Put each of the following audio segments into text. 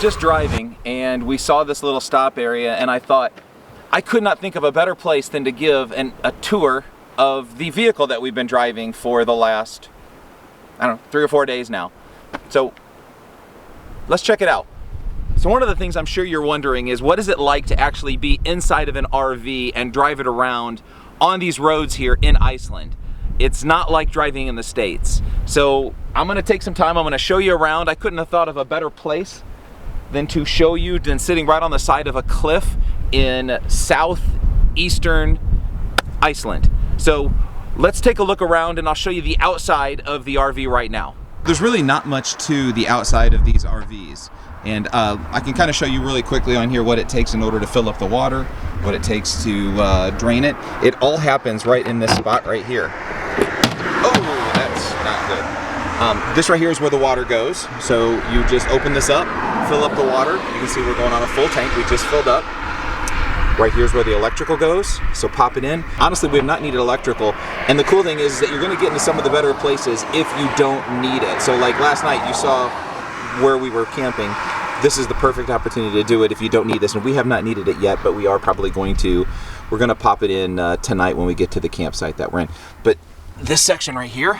was just driving and we saw this little stop area, and I thought I could not think of a better place than to give a tour of the vehicle that we've been driving for the last, I don't know, 3 or 4 days now. So let's check it out. So one of the things I'm sure you're wondering is, what is it like to actually be inside of an RV and drive it around on these roads here in Iceland? It's not like driving in the States. So I'm gonna take some time, I'm gonna show you around. I couldn't have thought of a better place than to show you than sitting right on the side of a cliff in southeastern Iceland. So let's take a look around and I'll show you the outside of the RV right now. There's really not much to the outside of these RVs. And I can kind of show you really quickly on here what it takes in order to fill up the water, what it takes to drain it. It all happens right in this spot right here. Oh, that's not good. This right here is where the water goes. So you just open this up, fill up the water. You can see we're going on a full tank. We just filled up. Right here's where the electrical goes, so pop it in. Honestly, we have not needed electrical, and the cool thing is that you're gonna get into some of the better places if you don't need it. So like last night, you saw where we were camping. This is the perfect opportunity to do it if you don't need this, and we have not needed it yet, but we are probably going to. We're gonna pop it in tonight when we get to the campsite that we're in. But this section right here,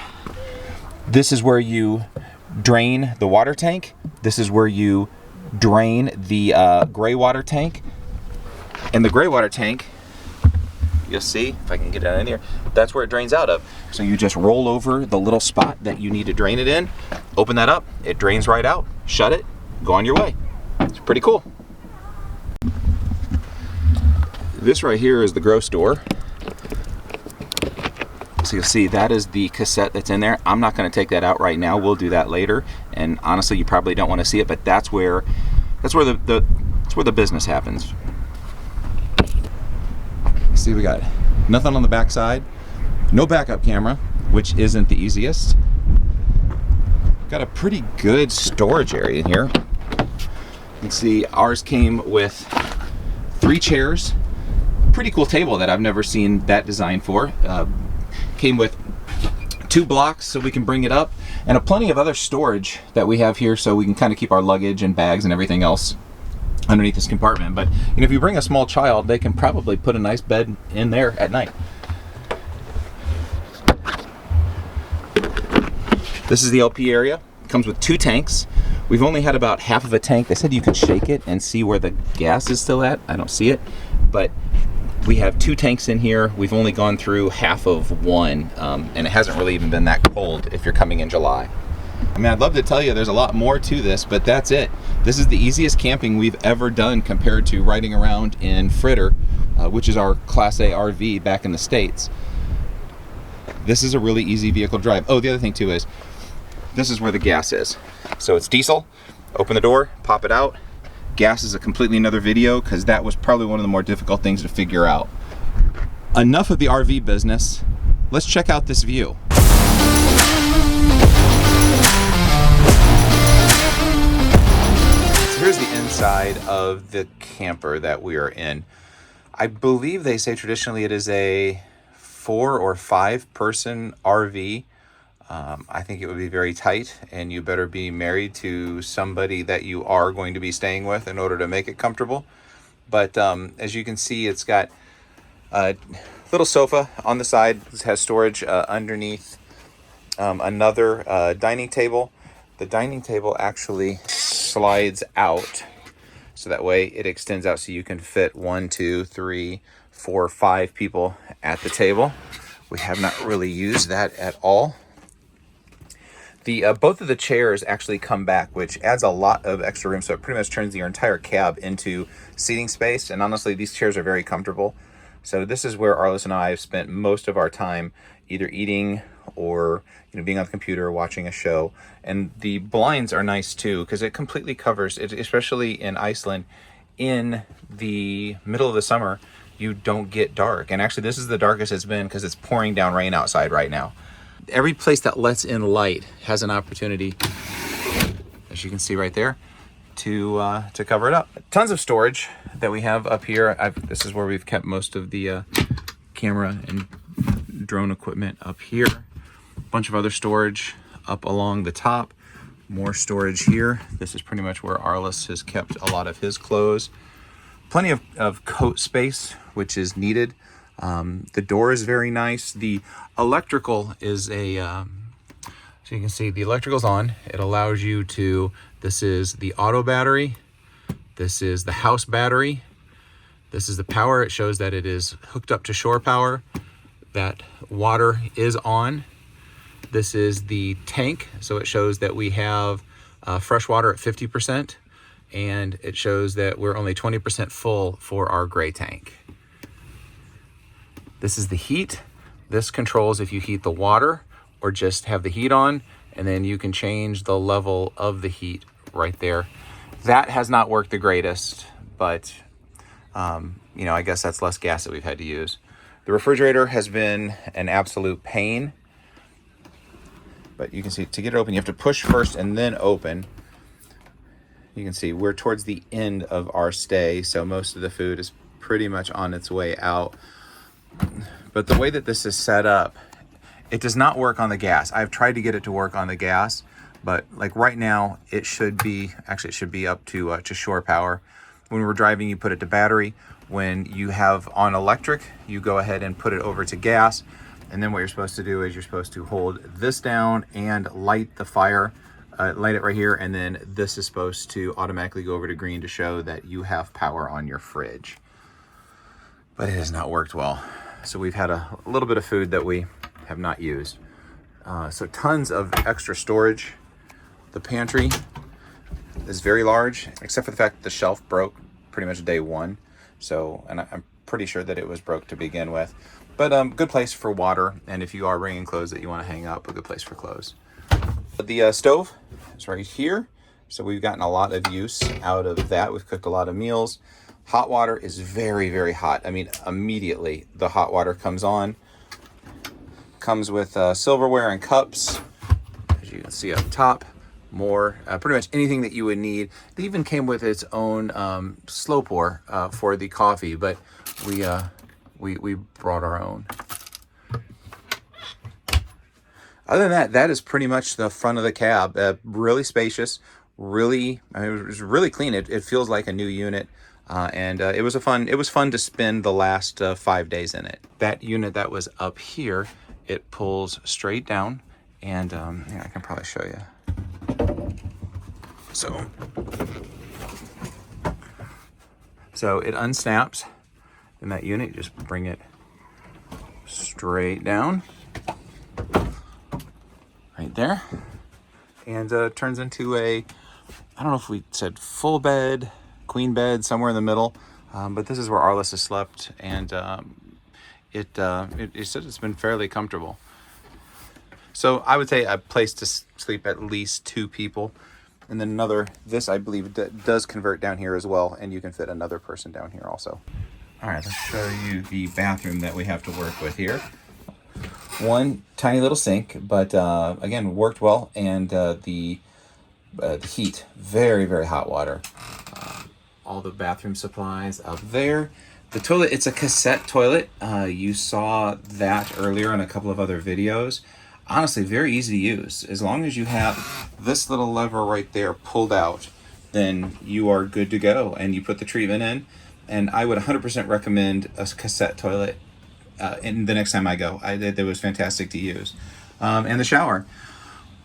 this is where you drain the water tank. This is where you drain the gray water tank. And the gray water tank, you'll see, if I can get it in here, that's where it drains out of. So you just roll over the little spot that you need to drain it in, open that up, it drains right out, shut it, go on your way. It's pretty cool. This right here is the grow store. So you'll see that is the cassette that's in there. I'm not gonna take that out right now, we'll do that later. And honestly, you probably don't wanna see it, but that's where the business happens. See, we got nothing on the back side, no backup camera, which isn't the easiest. Got a pretty good storage area in here. You can see ours came with 3 chairs, pretty cool table that I've never seen that designed for. Came with 2 blocks so we can bring it up, and plenty of other storage that we have here so we can kind of keep our luggage and bags and everything else underneath this compartment. But you know, if you bring a small child, they can probably put a nice bed in there at night. This is the LP area. It comes with 2 tanks. We've only had about half of a tank. They said you can shake it and see where the gas is still at. I don't see it, but we have 2 tanks in here. We've only gone through half of one, and it hasn't really even been that cold if you're coming in July. I mean, I'd love to tell you there's a lot more to this, but that's it. This is the easiest camping we've ever done compared to riding around in Fritter, which is our Class A RV back in the States. This is a really easy vehicle to drive. Oh, the other thing too is, this is where the gas is. So it's diesel, open the door, pop it out. Gas is a completely another video because that was probably one of the more difficult things to figure out. Enough of the RV business, let's check out this view. Here's the inside of the camper that we are in. I believe they say traditionally it is a 4 or 5 person RV. I think it would be very tight, and you better be married to somebody that you are going to be staying with in order to make it comfortable. But as you can see, it's got a little sofa on the side. This has storage underneath, another dining table. The dining table actually slides out, so that way it extends out so you can fit 1, 2, 3, 4, 5 people at the table. We have not really used that at all. The both of the chairs actually come back, which adds a lot of extra room, so it pretty much turns your entire cab into seating space. And honestly, these chairs are very comfortable. So this is where Arliss and I have spent most of our time, either eating or being on the computer or watching a show. And the blinds are nice too, because it completely covers it, especially in Iceland. In the middle of the summer, you don't get dark. And actually, this is the darkest it's been because it's pouring down rain outside right now. Every place that lets in light has an opportunity, as you can see right there, to cover it up. Tons of storage that we have up here. This is where we've kept most of the camera and drone equipment up here. A bunch of other storage up along the top. More storage here. This is pretty much where Arliss has kept a lot of his clothes. Plenty of coat space, which is needed. The door is very nice. The electrical is a, so you can see the electrical's on. It allows you to, this is the auto battery. This is the house battery. This is the power. It shows that it is hooked up to shore power. That water is on. This is the tank, so it shows that we have fresh water at 50%, and it shows that we're only 20% full for our gray tank. This is the heat. This controls if you heat the water or just have the heat on, and then you can change the level of the heat right there. That has not worked the greatest, but you know, I guess that's less gas that we've had to use. The refrigerator has been an absolute pain. But you can see, to get it open, you have to push first and then open. You can see we're towards the end of our stay, so most of the food is pretty much on its way out. But the way that this is set up, it does not work on the gas. I've tried to get it to work on the gas, but like right now, it should be, actually it should be up to shore power. When we're driving, you put it to battery. When you have on electric, you go ahead and put it over to gas. And then what you're supposed to do is you're supposed to hold this down and light the fire, light it right here. And then this is supposed to automatically go over to green to show that you have power on your fridge. But it has not worked well. So we've had a little bit of food that we have not used. So tons of extra storage. The pantry is very large, except for the fact that the shelf broke pretty much day one. So, and I'm pretty sure that it was broke to begin with. But good place for water, and if you are bringing clothes that you want to hang up, a good place for clothes. The stove is right here, so we've gotten a lot of use out of that. We've cooked a lot of meals. Hot water is very, very hot. I mean, immediately the hot water comes on. Comes with silverware and cups, as you can see up top. More, pretty much anything that you would need. It even came with its own slow pour for the coffee, but we brought our own. Other than that, that is pretty much the front of the cab. Really spacious, really, I mean, it was really clean. It feels like a new unit, and it was fun to spend the last 5 days in it. That unit that was up here, it pulls straight down, and yeah, I can probably show you. So it unsnaps in that unit. You just bring it straight down right there, and turns into a, I don't know if we said full bed, queen bed, somewhere in the middle, but this is where Arliss has slept, and it said it's been fairly comfortable. So I would say a place to sleep at least 2 people. And then another, this I believe does convert down here as well, and you can fit another person down here also. All right, let's show you the bathroom that we have to work with here. One tiny little sink, but again, worked well, and the heat, very, very hot water. All the bathroom supplies up there. The toilet, it's a cassette toilet. You saw that earlier in a couple of other videos. Honestly, very easy to use. As long as you have this little lever right there pulled out, then you are good to go. And you put the treatment in. And I would 100% recommend a cassette toilet in the next time I go. It was fantastic to use. And the shower,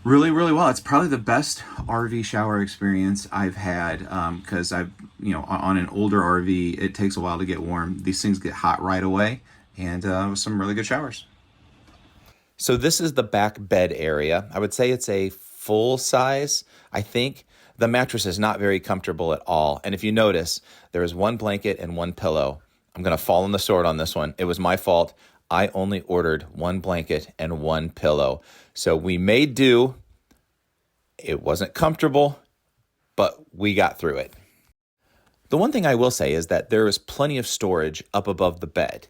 really, really well. It's probably the best RV shower experience I've had, because on an older RV, it takes a while to get warm. These things get hot right away, and some really good showers. So this is the back bed area. I would say it's a full size. I think the mattress is not very comfortable at all. And if you notice, there is 1 blanket and 1 pillow. I'm going to fall on the sword on this one. It was my fault. I only ordered 1 blanket and 1 pillow. So we made do. It wasn't comfortable, but we got through it. The one thing I will say is that there is plenty of storage up above the bed.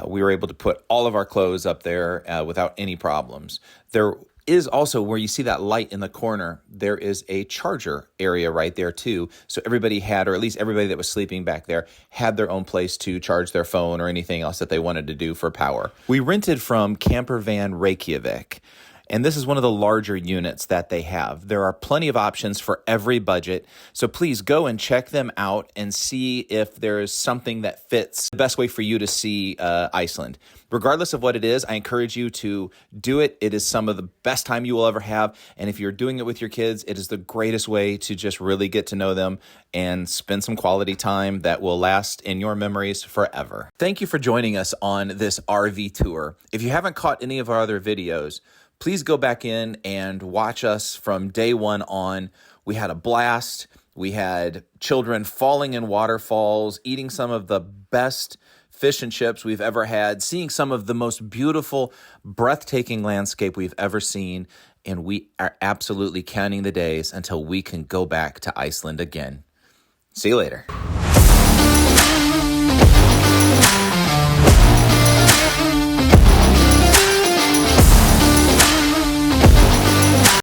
We were able to put all of our clothes up there without any problems. There is also, where you see that light in the corner, there is a charger area right there too. So everybody had, or at least everybody that was sleeping back there, had their own place to charge their phone or anything else that they wanted to do for power. We rented from Campervan Reykjavik. And this is one of the larger units that they have. There are plenty of options for every budget. So please go and check them out and see if there's something that fits the best way for you to see Iceland. Regardless of what it is, I encourage you to do it. It is some of the best time you will ever have. And if you're doing it with your kids, it is the greatest way to just really get to know them and spend some quality time that will last in your memories forever. Thank you for joining us on this RV tour. If you haven't caught any of our other videos, please go back in and watch us from day one on. We had a blast. We had children falling in waterfalls, eating some of the best fish and chips we've ever had, seeing some of the most beautiful, breathtaking landscape we've ever seen, and we are absolutely counting the days until we can go back to Iceland again. See you later.